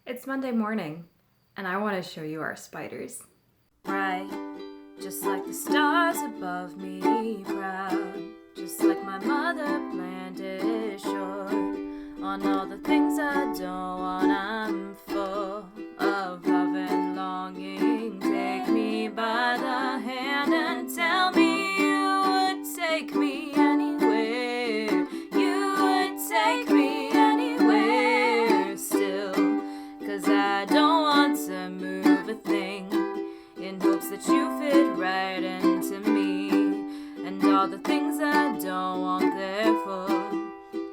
It's Monday morning, and I want to show you our spiders. Bright, just like the stars above me, proud, just like my mother planned it, short on all the things I don't want. I'm full of love and longing. Take me by the hand and tell me you would take me anywhere. You would take me anywhere still, 'cause I don't want to move a thing, in hopes that you fit right into me, and all the things I don't want, therefore,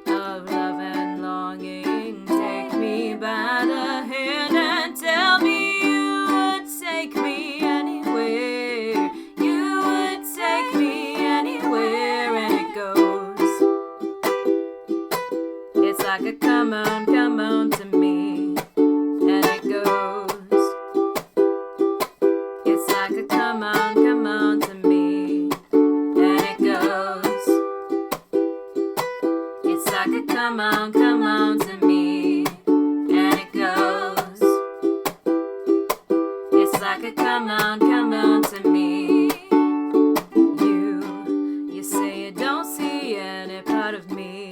of love and longing. Take me by the hand and tell me you would take me anywhere. You would take me anywhere, and it goes. It's like a come on to me, and it goes. It's like a come on to me, and it goes. It's like a come on to me, and it goes. It's like a come on to me. You say you don't see any part of me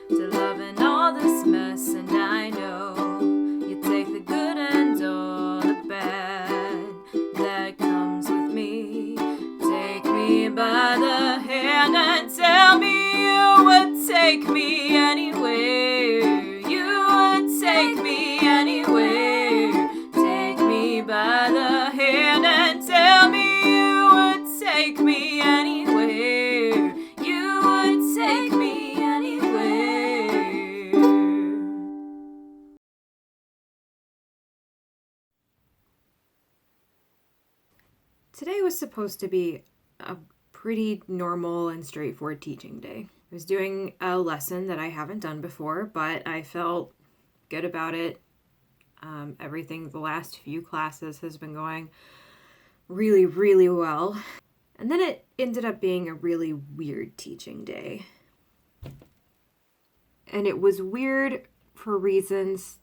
to loving all this mess, and I know you take the good and all the bad that comes with me. Take me by the hand and tell me you would take me anywhere. You would take me anywhere. Take me by the hand and tell me you would take me anywhere. You would take me anywhere. Today was supposed to be a pretty normal and straightforward teaching day. I was doing a lesson that I haven't done before, but I felt good about it. Everything the last few classes has been going really, really well. And then it ended up being a really weird teaching day. And it was weird for reasons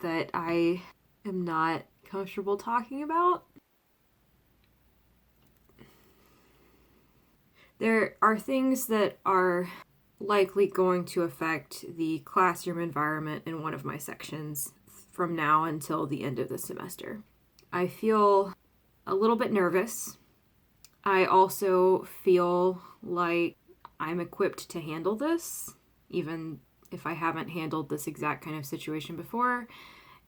that I am not comfortable talking about. There are things that are likely going to affect the classroom environment in one of my sections from now until the end of the semester. I feel a little bit nervous. I also feel like I'm equipped to handle this, even if I haven't handled this exact kind of situation before.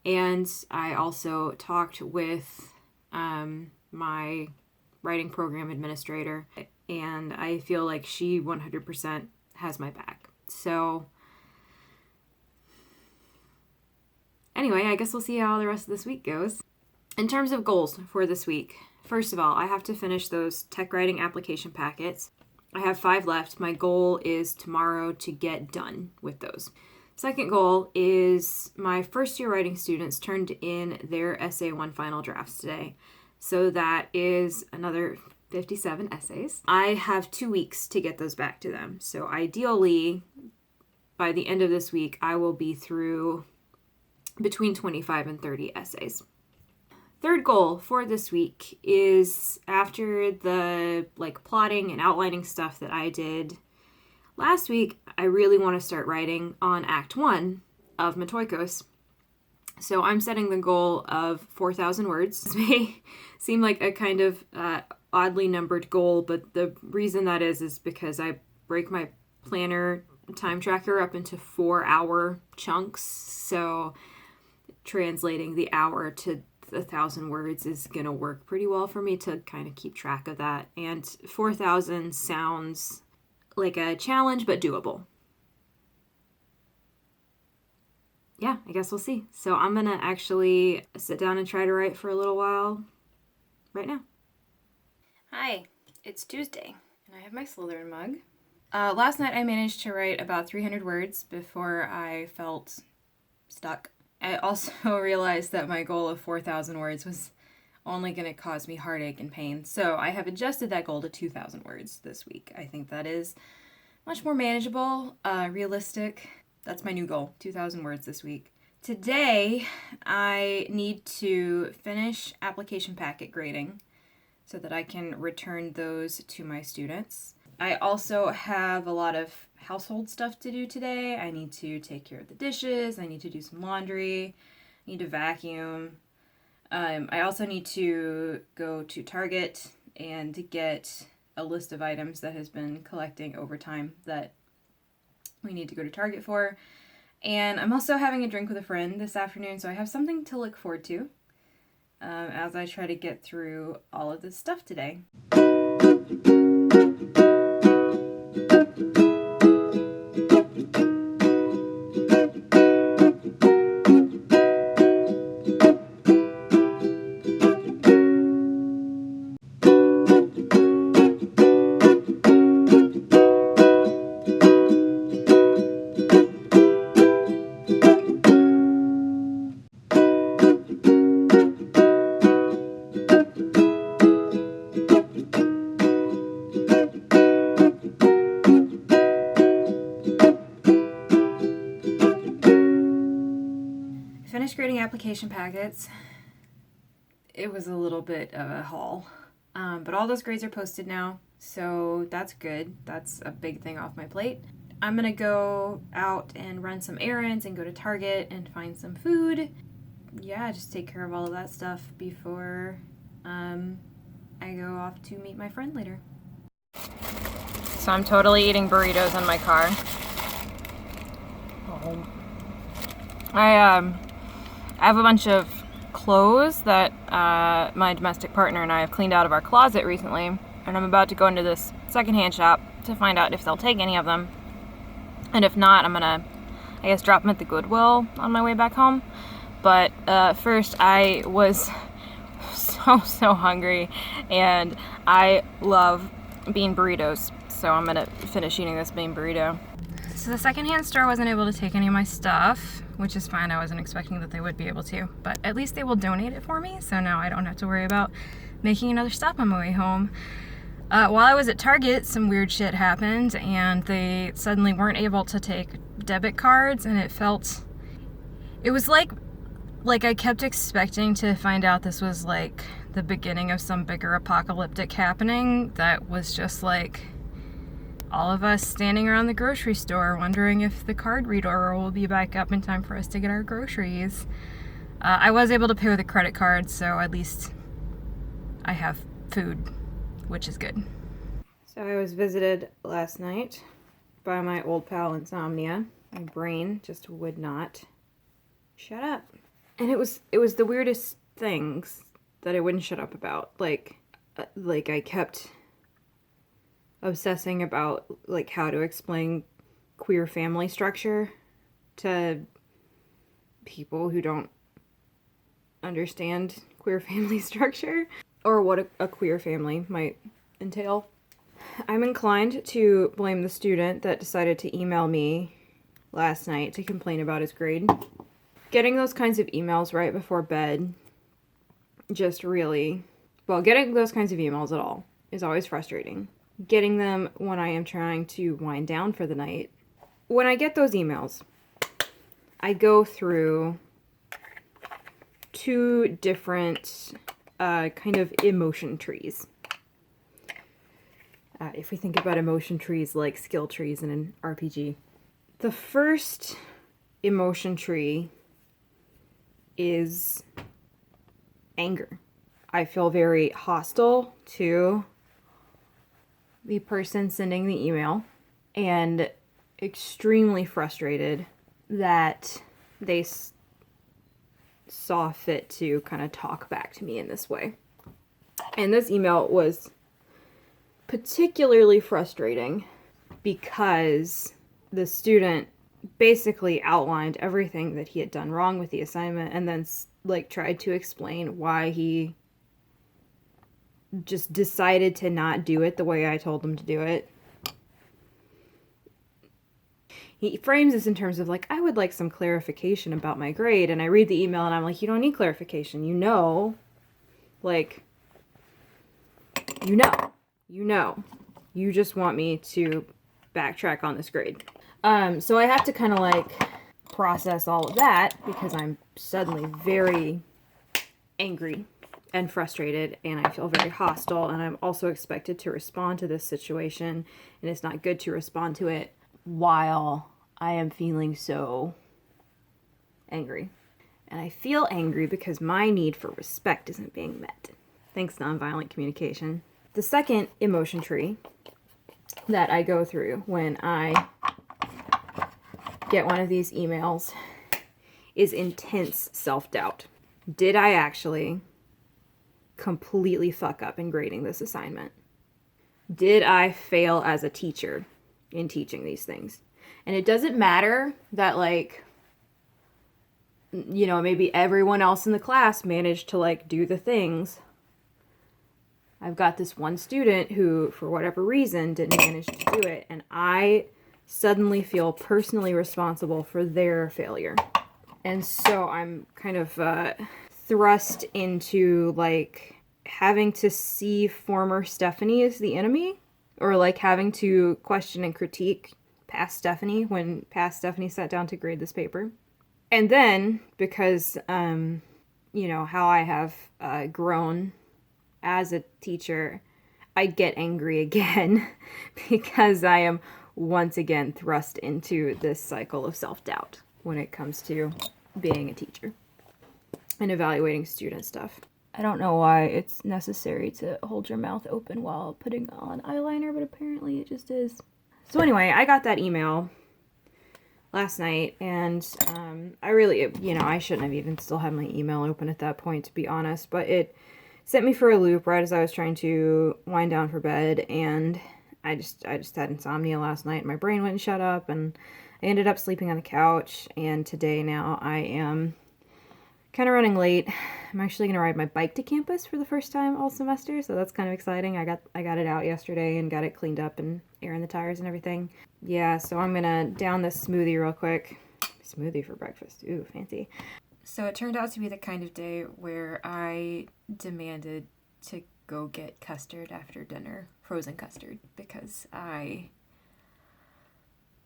And I also talked with my writing program administrator, and I feel like she 100% has my back. So anyway, I guess we'll see how the rest of this week goes. In terms of goals for this week, first of all, I have to finish those tech writing application packets. I have 5 left. My goal is tomorrow to get done with those. Second goal is my first year writing students turned in their essay 1 final drafts today. So that is another 57 essays. I have 2 weeks to get those back to them. So ideally, by the end of this week, I will be through between 25 and 30 essays. Third goal for this week is, after the plotting and outlining stuff that I did last week, I really want to start writing on Act 1 of Metoikos. So I'm setting the goal of 4,000 words. This may seem like a kind of oddly numbered goal, but the reason that is because I break my planner time tracker up into 4-hour chunks. So translating the hour to 1,000 words is going to work pretty well for me to kind of keep track of that. And 4,000 sounds like a challenge, but doable. Yeah, I guess we'll see. So I'm going to actually sit down and try to write for a little while right now. Hi, it's Tuesday, and I have my Slytherin mug. Last night I managed to write about 300 words before I felt stuck. I also realized that my goal of 4,000 words was only going to cause me heartache and pain. So I have adjusted that goal to 2,000 words this week. I think that is much more manageable, realistic. That's my new goal, 2,000 words this week. Today, I need to finish application packet grading so that I can return those to my students. I also have a lot of household stuff to do today. I need to take care of the dishes. I need to do some laundry. I need to vacuum. I also need to go to Target and get a list of items that has been collecting over time that we need to go to Target for. And I'm also having a drink with a friend this afternoon, so I have something to look forward to as I try to get through all of this stuff today. Finished grading application packets. It was a little bit of a haul, but all those grades are posted now, so that's good. That's a big thing off my plate. I'm gonna go out and run some errands and go to Target and find some food. Yeah, just take care of all of that stuff before I go off to meet my friend later. So I'm totally eating burritos in my car. I have a bunch of clothes that my domestic partner and I have cleaned out of our closet recently, and I'm about to go into this secondhand shop to find out if they'll take any of them. And if not, I'm gonna, I guess, drop them at the Goodwill on my way back home. But first, I was so hungry, and I love bean burritos, so I'm gonna finish eating this bean burrito. So the secondhand store wasn't able to take any of my stuff, which is fine. I wasn't expecting that they would be able to, but at least they will donate it for me, so now I don't have to worry about making another stop on my way home. While I was at Target, some weird shit happened, and they suddenly weren't able to take debit cards, and it was like I kept expecting to find out this was like the beginning of some bigger apocalyptic happening that was just like all of us standing around the grocery store wondering if the card reader will be back up in time for us to get our groceries. I was able to pay with a credit card, so at least I have food, which is good. So I was visited last night by my old pal Insomnia. My brain just would not shut up. And it was the weirdest things that it wouldn't shut up about. Like I kept obsessing about like how to explain queer family structure to people who don't understand queer family structure or what a queer family might entail. I'm inclined to blame the student that decided to email me last night to complain about his grade. Getting those kinds of emails right before bed just really, getting those kinds of emails at all is always frustrating. Getting them when I am trying to wind down for the night. When I get those emails, I go through two different kind of emotion trees. If we think about emotion trees like skill trees in an RPG. The first emotion tree is anger. I feel very hostile to the person sending the email and extremely frustrated that they saw fit to kind of talk back to me in this way. And this email was particularly frustrating because the student basically outlined everything that he had done wrong with the assignment and then like tried to explain why he just decided to not do it the way I told him to do it. He frames this in terms of like, I would like some clarification about my grade. And I read the email and I'm like, you don't need clarification. You know. You just want me to backtrack on this grade. So I have to kind of like process all of that because I'm suddenly very angry and frustrated, and I feel very hostile, and I'm also expected to respond to this situation, and it's not good to respond to it while I am feeling so angry. And I feel angry because my need for respect isn't being met. Thanks, nonviolent communication. The second emotion tree that I go through when I get one of these emails is intense self-doubt. Did I actually completely fuck up in grading this assignment? Did I fail as a teacher in teaching these things? And it doesn't matter that, like, you know, maybe everyone else in the class managed to, like, do the things. I've got this one student who, for whatever reason, didn't manage to do it, and I suddenly feel personally responsible for their failure. And so I'm kind of thrust into, like, having to see former Stephanie as the enemy, or, like, having to question and critique past Stephanie when past Stephanie sat down to grade this paper. And then, because, you know, how I have grown as a teacher, I get angry again because I am once again thrust into this cycle of self-doubt when it comes to being a teacher and evaluating student stuff. I don't know why it's necessary to hold your mouth open while putting on eyeliner, but apparently it just is. So anyway, I got that email last night, and I really, you know, I shouldn't have even still had my email open at that point, to be honest, but it sent me for a loop right as I was trying to wind down for bed, and I just had insomnia last night. My brain wouldn't shut up, and I ended up sleeping on the couch, and today now I am kind of running late. I'm actually going to ride my bike to campus for the first time all semester, so that's kind of exciting. I got it out yesterday and got it cleaned up and air in the tires and everything. Yeah, so I'm going to down this smoothie real quick. Smoothie for breakfast. Ooh, fancy. So it turned out to be the kind of day where I demanded to go get custard after dinner, frozen custard, because I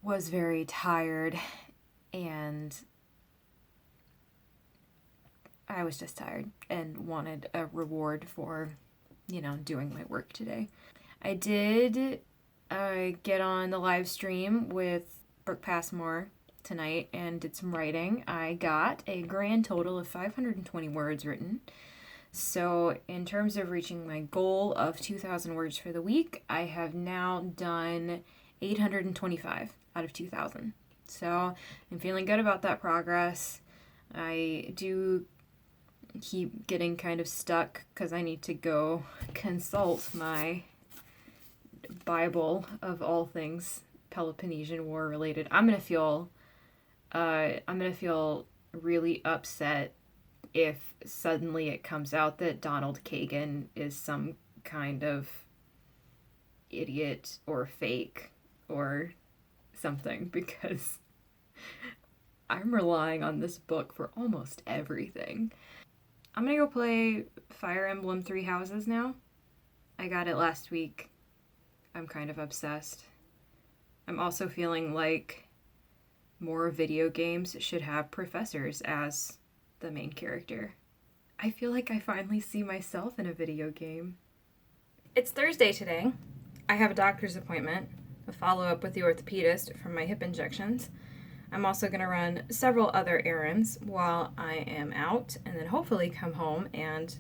was very tired and I was just tired and wanted a reward for, you know, doing my work today. I did get on the live stream with Brooke Passmore tonight and did some writing. I got a grand total of 520 words written. So in terms of reaching my goal of 2,000 words for the week, I have now done 825 out of 2,000. So I'm feeling good about that progress. I do keep getting kind of stuck because I need to go consult my Bible of all things Peloponnesian War related. I'm gonna feel really upset if suddenly it comes out that Donald Kagan is some kind of idiot or fake or something, because I'm relying on this book for almost everything. I'm gonna go play Fire Emblem Three Houses now. I got it last week. I'm kind of obsessed. I'm also feeling like more video games should have professors as the main character. I feel like I finally see myself in a video game. It's Thursday today. I have a doctor's appointment, a follow-up with the orthopedist from my hip injections. I'm also going to run several other errands while I am out, and then hopefully come home and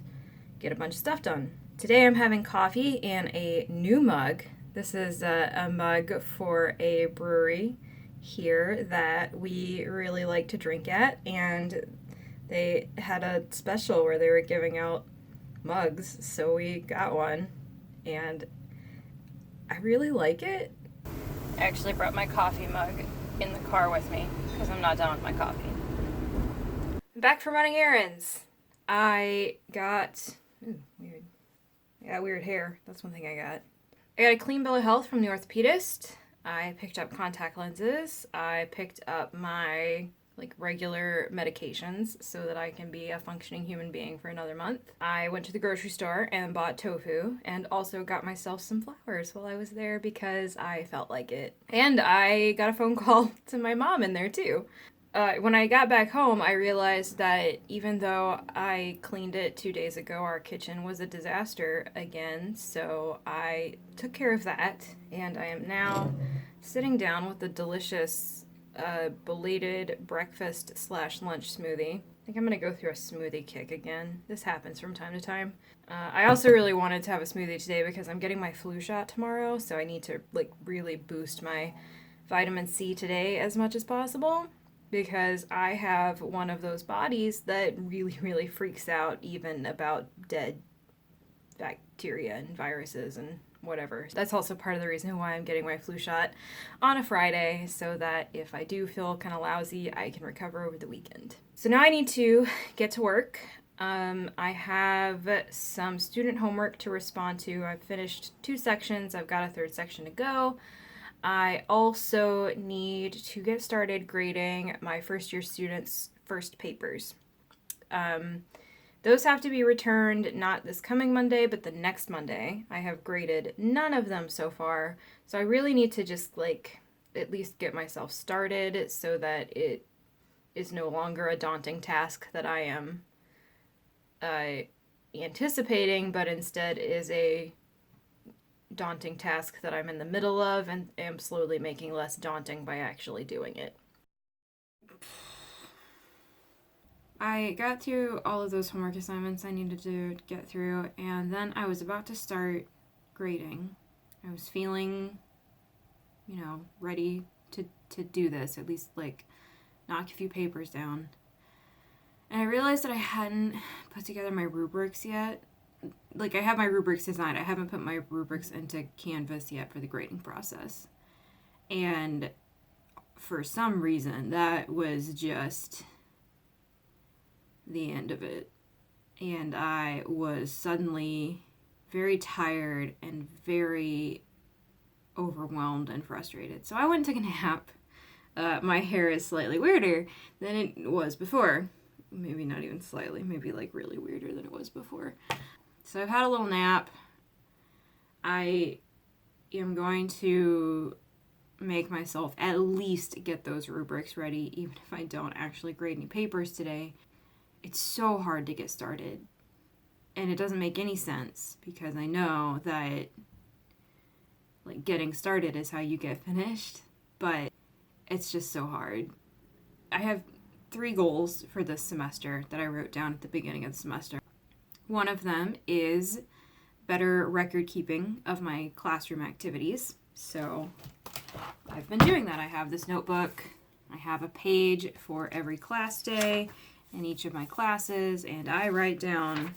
get a bunch of stuff done. Today I'm having coffee in a new mug. This is a mug for a brewery here that we really like to drink at, and they had a special where they were giving out mugs, so we got one, and I really like it. I actually brought my coffee mug in the car with me because I'm not done with my coffee. Back from running errands. I got weird. Yeah, weird hair. That's one thing I got. I got a clean bill of health from the orthopedist. I picked up contact lenses. I picked up my like regular medications so that I can be a functioning human being for another month. I went to the grocery store and bought tofu and also got myself some flowers while I was there because I felt like it. And I got a phone call to my mom in there too. When I got back home, I realized that even though I cleaned it 2 days ago, our kitchen was a disaster again. So I took care of that, and I am now sitting down with a delicious belated breakfast / lunch smoothie. I think I'm gonna go through a smoothie kick again. This happens from time to time. I also really wanted to have a smoothie today because I'm getting my flu shot tomorrow, so I need to like really boost my vitamin C today as much as possible, because I have one of those bodies that really, really freaks out even about dead bacteria and viruses and whatever. That's also part of the reason why I'm getting my flu shot on a Friday, so that if I do feel kind of lousy, I can recover over the weekend. So now I need to get to work. I have some student homework to respond to. I've finished 2 sections. I've got a 3rd section to go. I also need to get started grading my first year students' first papers. Those have to be returned not this coming Monday, but the next Monday. I have graded none of them so far, so I really need to just like at least get myself started so that it is no longer a daunting task that I am anticipating, but instead is a daunting task that I'm in the middle of and am slowly making less daunting by actually doing it. I got through all of those homework assignments I needed to get through, and then I was about to start grading. I was feeling, ready to do this, at least like knock a few papers down. And I realized that I hadn't put together my rubrics yet. Like, I have my rubrics designed. I haven't put my rubrics into Canvas yet for the grading process. And for some reason, that was just the end of it. And I was suddenly very tired and very overwhelmed and frustrated. So I went and took a nap. My hair is slightly weirder than it was before. Maybe not even slightly, maybe like really weirder than it was before. So I've had a little nap. I am going to make myself at least get those rubrics ready, even if I don't actually grade any papers today. It's so hard to get started. And it doesn't make any sense because I know that like getting started is how you get finished, but it's just so hard. I have 3 goals for this semester that I wrote down at the beginning of the semester. One of them is better record keeping of my classroom activities. So I've been doing that. I have this notebook. I have a page for every class day in each of my classes, and I write down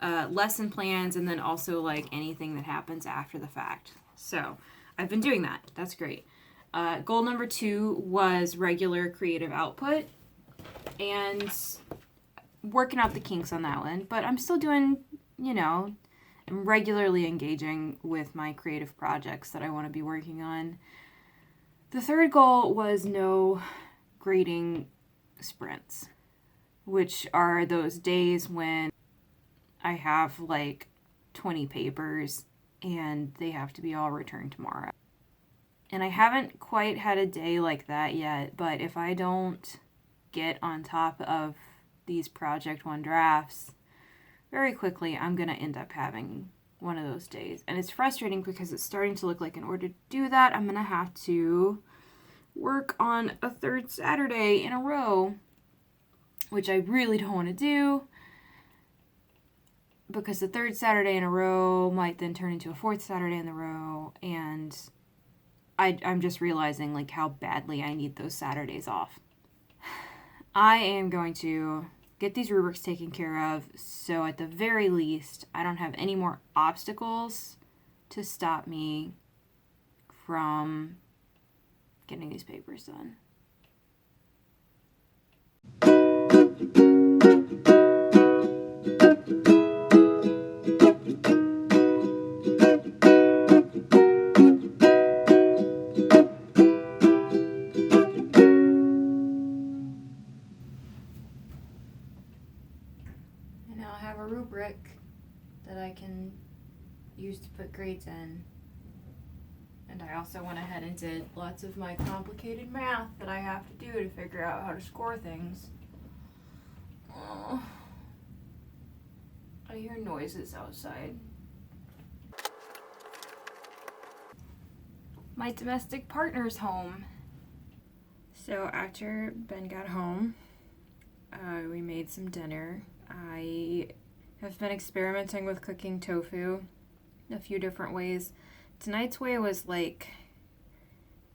lesson plans and then also like anything that happens after the fact. So I've been doing that. That's great. Goal number 2 was regular creative output, and working out the kinks on that one, but I'm still doing, I'm regularly engaging with my creative projects that I want to be working on. The 3rd goal was no grading sprints, which are those days when I have like 20 papers and they have to be all returned tomorrow. And I haven't quite had a day like that yet, but if I don't get on top of these Project 1 drafts, very quickly I'm going to end up having one of those days. And it's frustrating because it's starting to look like in order to do that, I'm going to have to work on a 3rd Saturday in a row, which I really don't want to do, because the 3rd Saturday in a row might then turn into a 4th Saturday in a row, and I'm just realizing like how badly I need those Saturdays off. I am going to get these rubrics taken care of, so at the very least, I don't have any more obstacles to stop me from getting these papers done. grades in. And I also went ahead and did lots of my complicated math that I have to do to figure out how to score things. Oh, I hear noises outside. My domestic partner's home. So after Ben got home, we made some dinner. I have been experimenting with cooking tofu a few different ways. Tonight's way was it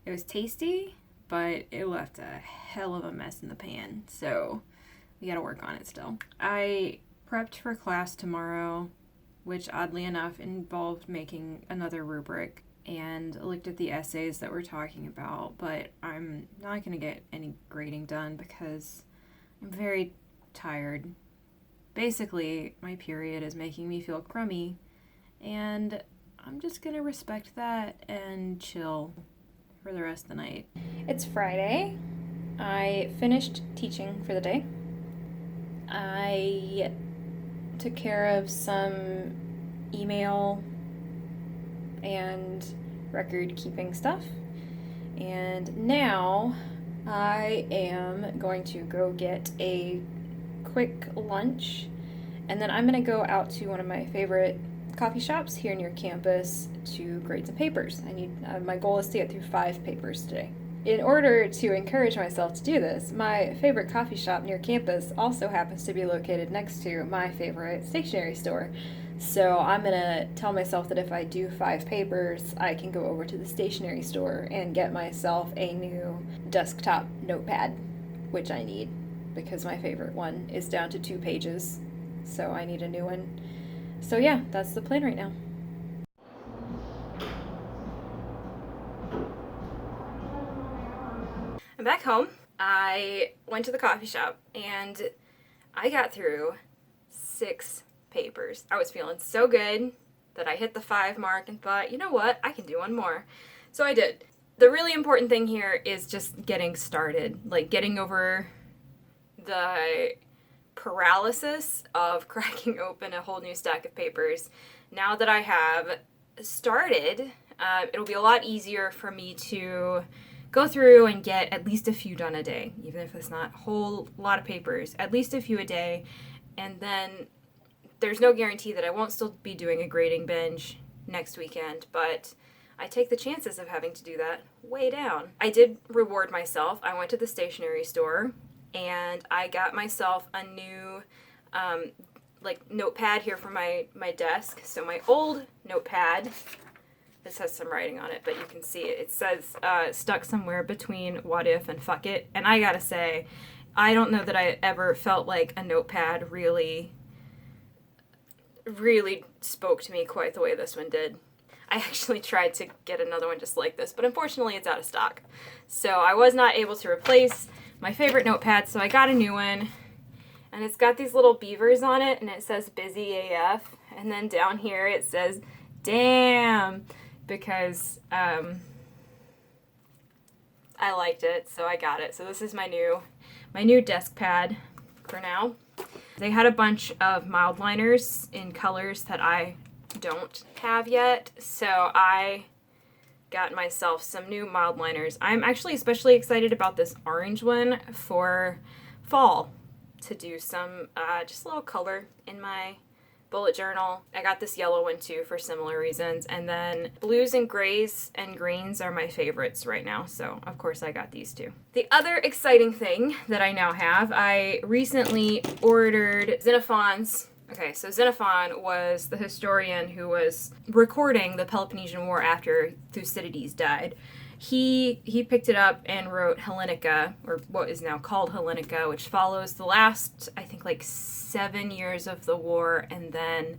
was tasty, but it left a hell of a mess in the pan, so we gotta work on it still. I prepped for class tomorrow, which oddly enough involved making another rubric, and looked at the essays that we're talking about, but I'm not gonna get any grading done because I'm very tired. Basically, my period is making me feel crummy, and I'm just gonna respect that and chill for the rest of the night. It's Friday. I finished teaching for the day. I took care of some email and record keeping stuff. And now I am going to go get a quick lunch, and then I'm gonna go out to one of my favorite coffee shops here near campus to grade some papers. My goal is to get through 5 papers today. In order to encourage myself to do this, my favorite coffee shop near campus also happens to be located next to my favorite stationery store. So I'm gonna tell myself that if I do 5 papers, I can go over to the stationery store and get myself a new desktop notepad, which I need because my favorite one is down to 2 pages. So I need a new one. So yeah, that's the plan right now. I'm back home. I went to the coffee shop and I got through 6 papers. I was feeling so good that I hit the 5 mark and thought, you know what, I can do one more. So I did. The really important thing here is just getting started, getting over the paralysis of cracking open a whole new stack of papers. Now that I have started, it'll be a lot easier for me to go through and get at least a few done a day, even if it's not a whole lot of papers, at least a few a day. And then there's no guarantee that I won't still be doing a grading binge next weekend, but I take the chances of having to do that way down. I did reward myself. I went to the stationery store and I got myself a new notepad here for my desk. So my old notepad, this has some writing on it, but you can see it. It says stuck somewhere between what if and fuck it. And I gotta say, I don't know that I ever felt like a notepad really spoke to me quite the way this one did. I actually tried to get another one just like this, but unfortunately it's out of stock. So I was not able to replace my favorite notepad, so I got a new one. And it's got these little beavers on it, and it says busy AF. And then down here it says, damn, because I liked it, so I got it. So this is my new desk pad for now. They had a bunch of mild liners in colors that I don't have yet, so I got myself some new mild liners. I'm actually especially excited about this orange one for fall to do some just a little color in my bullet journal. I got this yellow one too for similar reasons, and then blues and grays and greens are my favorites right now, so of course I got these two. The other exciting thing that I now have, I recently ordered Xenophon's. Okay, so Xenophon was the historian who was recording the Peloponnesian War after Thucydides died. He picked it up and wrote Hellenica, or what is now called Hellenica, which follows the last, I think, 7 years of the war, and then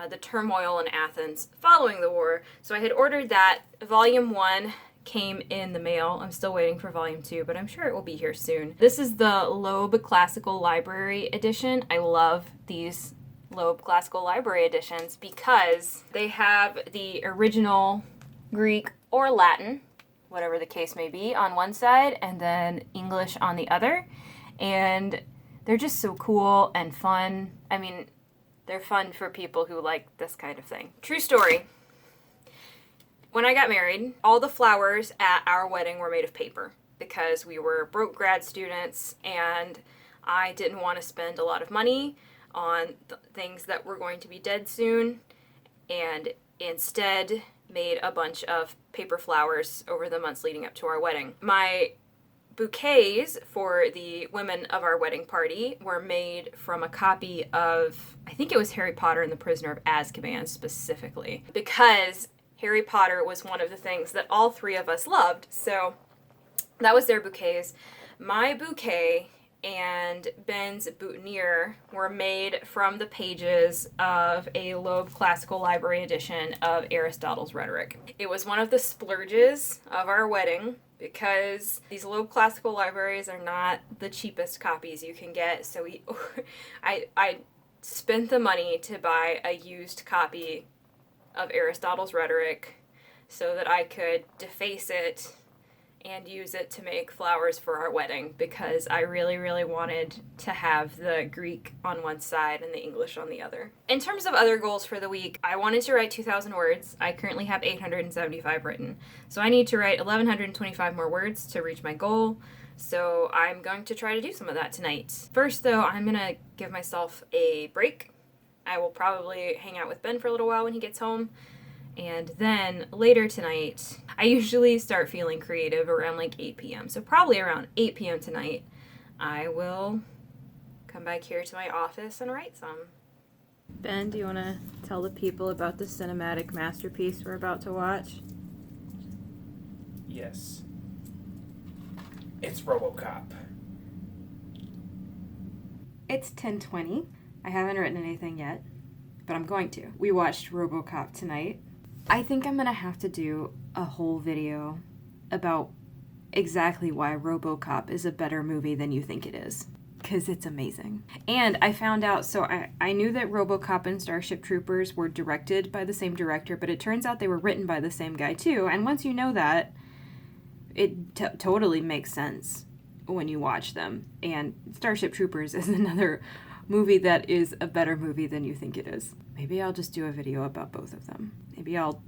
the turmoil in Athens following the war. So I had ordered that. Volume 1 came in the mail. I'm still waiting for Volume 2, but I'm sure it will be here soon. This is the Loeb Classical Library edition. I love these Loeb Classical Library editions because they have the original Greek or Latin, whatever the case may be, on one side, and then English on the other. And they're just so cool and fun. I mean, they're fun for people who like this kind of thing. True story. When I got married, all the flowers at our wedding were made of paper because we were broke grad students and I didn't want to spend a lot of money on things that were going to be dead soon, and instead made a bunch of paper flowers over the months leading up to our wedding. My bouquets for the women of our wedding party were made from a copy of, I think it was Harry Potter and the Prisoner of Azkaban specifically, because Harry Potter was one of the things that all three of us loved. So that was their bouquets. My bouquet and Ben's boutonniere were made from the pages of a Loeb Classical Library edition of Aristotle's Rhetoric. It was one of the splurges of our wedding because these Loeb Classical Libraries are not the cheapest copies you can get. So I spent the money to buy a used copy of Aristotle's Rhetoric so that I could deface it and use it to make flowers for our wedding, because I really, really wanted to have the Greek on one side and the English on the other. In terms of other goals for the week, I wanted to write 2,000 words. I currently have 875 written. So I need to write 1,125 more words to reach my goal. So I'm going to try to do some of that tonight. First, though, I'm going to give myself a break. I will probably hang out with Ben for a little while when he gets home. And then later tonight, I usually start feeling creative around like 8 p.m. So probably around 8 p.m. tonight, I will come back here to my office and write some. Ben, do you want to tell the people about the cinematic masterpiece we're about to watch? Yes. It's RoboCop. It's 10:20. I haven't written anything yet, but I'm going to. We watched RoboCop tonight. I think I'm going to have to do a whole video about exactly why RoboCop is a better movie than you think it is, because it's amazing. And I found out, so I knew that RoboCop and Starship Troopers were directed by the same director, but it turns out they were written by the same guy too. And once you know that, it totally makes sense when you watch them. And Starship Troopers is another movie that is a better movie than you think it is. Maybe I'll just do a video about both of them. Maybe I'll,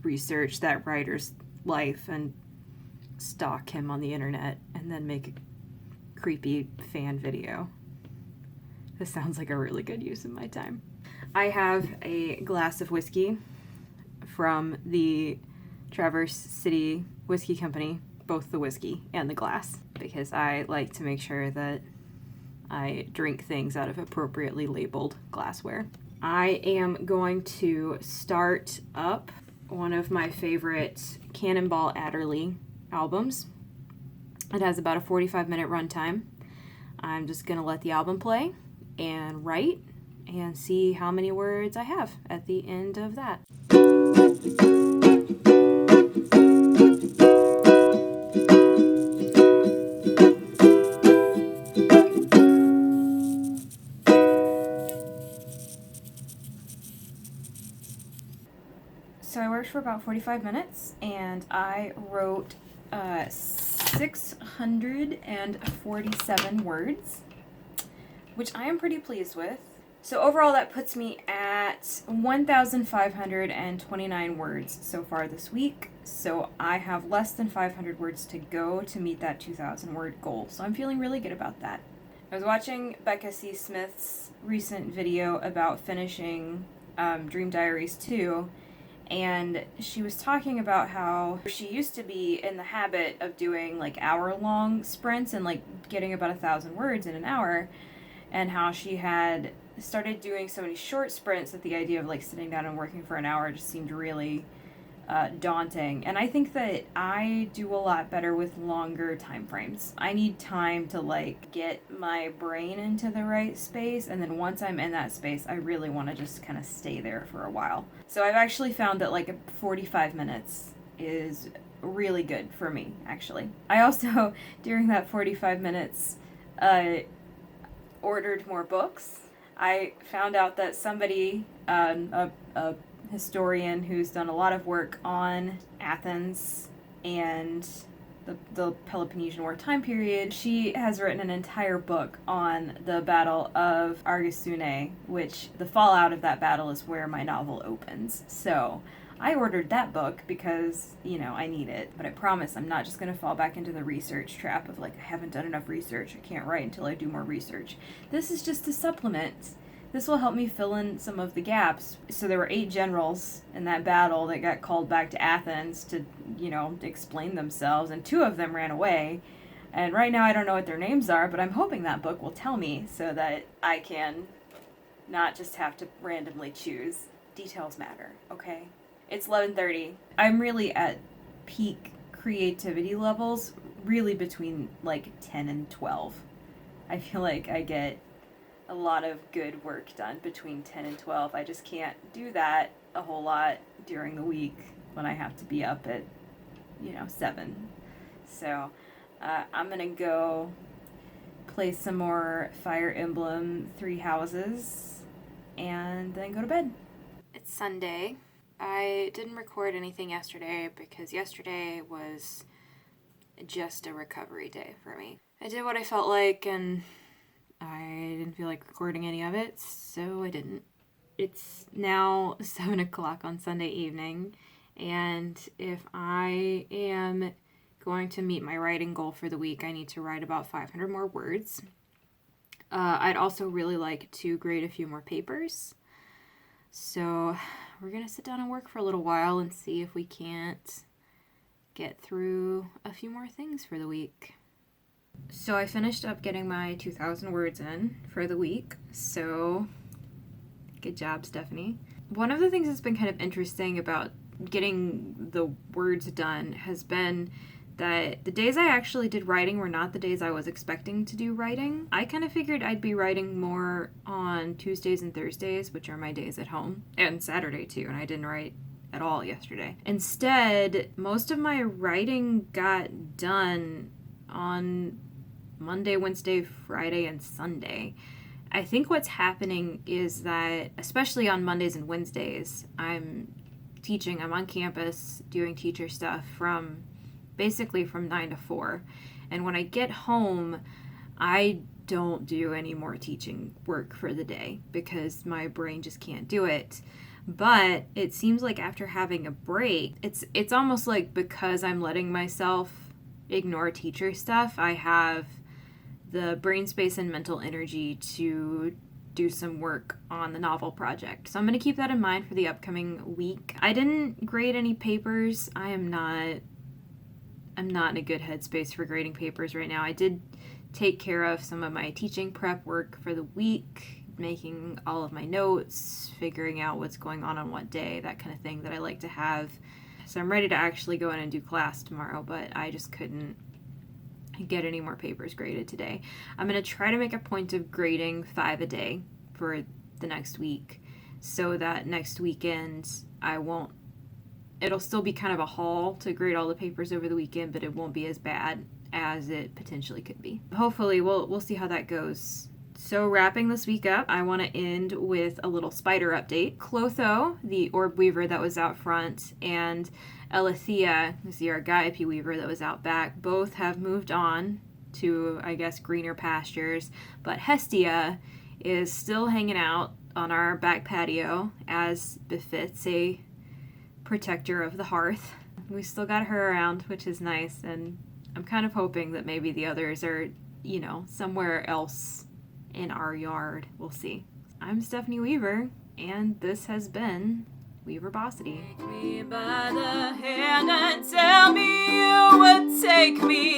research that writer's life and stalk him on the internet and then make a creepy fan video. This sounds like a really good use of my time. I have a glass of whiskey from the Traverse City Whiskey Company, both the whiskey and the glass, because I like to make sure that I drink things out of appropriately labeled glassware. I am going to start up one of my favorite Cannonball Adderley albums. It has about a 45-minute runtime. I'm just going to let the album play and write and see how many words I have at the end of that. So I worked for about 45 minutes, and I wrote 647 words, which I am pretty pleased with. So overall, that puts me at 1,529 words so far this week. So I have less than 500 words to go to meet that 2,000 word goal. So I'm feeling really good about that. I was watching Becca C. Smith's recent video about finishing Dream Diaries 2, and she was talking about how she used to be in the habit of doing hour-long sprints and getting about 1,000 words in an hour, and how she had started doing so many short sprints that the idea of sitting down and working for an hour just seemed really daunting. And I think that I do a lot better with longer time frames. I need time to get my brain into the right space, and then once I'm in that space, I really want to just kind of stay there for a while. So I've actually found that 45 minutes is really good for me, actually. I also, during that 45 minutes, ordered more books. I found out that somebody, a historian who's done a lot of work on Athens and the Peloponnesian War time period, she has written an entire book on the Battle of Argisune, which the fallout of that battle is where my novel opens. So I ordered that book because, I need it. But I promise I'm not just going to fall back into the research trap of like, I haven't done enough research. I can't write until I do more research. This is just a supplement. This will help me fill in some of the gaps. So there were 8 generals in that battle that got called back to Athens to, explain themselves, and 2 of them ran away. And right now I don't know what their names are, but I'm hoping that book will tell me so that I can not just have to randomly choose. Details matter, okay? It's 11:30. I'm really at peak creativity levels, really between like 10 and 12. I feel like I get a lot of good work done between 10 and 12. I just can't do that a whole lot during the week when I have to be up at, 7. So I'm going to go play some more Fire Emblem 3 Houses and then go to bed. It's Sunday. I didn't record anything yesterday because yesterday was just a recovery day for me. I did what I felt like and I didn't feel like recording any of it, so I didn't. It's now 7 o'clock on Sunday evening, and if I am going to meet my writing goal for the week, I need to write about 500 more words. I'd also really like to grade a few more papers. So we're going to sit down and work for a little while and see if we can't get through a few more things for the week. So I finished up getting my 2,000 words in for the week, so good job, Stephanie. One of the things that's been kind of interesting about getting the words done has been that the days I actually did writing were not the days I was expecting to do writing. I kind of figured I'd be writing more on Tuesdays and Thursdays, which are my days at home, and Saturday too, and I didn't write at all yesterday. Instead, most of my writing got done on Monday, Wednesday, Friday, and Sunday. I think what's happening is that, especially on Mondays and Wednesdays, I'm on campus doing teacher stuff basically from 9 to 4. And when I get home, I don't do any more teaching work for the day because my brain just can't do it. But it seems like after having a break, it's almost like because I'm letting myself ignore teacher stuff, I have the brain space and mental energy to do some work on the novel project. So I'm going to keep that in mind for the upcoming week. I didn't grade any papers. I'm not in a good headspace for grading papers right now. I did take care of some of my teaching prep work for the week, making all of my notes, figuring out what's going on what day, that kind of thing that I like to have. So I'm ready to actually go in and do class tomorrow, but I just couldn't get any more papers graded today. I'm going to try to make a point of grading 5 a day for the next week so that next weekend it'll still be kind of a haul to grade all the papers over the weekend, but it won't be as bad as it potentially could be. Hopefully, we'll see how that goes. So wrapping this week up, I want to end with a little spider update. Clotho, the orb weaver that was out front, and Elithea, who's the Argiope weaver that was out back, both have moved on to, I guess, greener pastures. But Hestia is still hanging out on our back patio, as befits a protector of the hearth. We still got her around, which is nice, and I'm kind of hoping that maybe the others are, somewhere else in our yard. We'll see. I'm Stephanie Weaver, and this has been Weaverbosity. Take me by the hand and tell me you would take me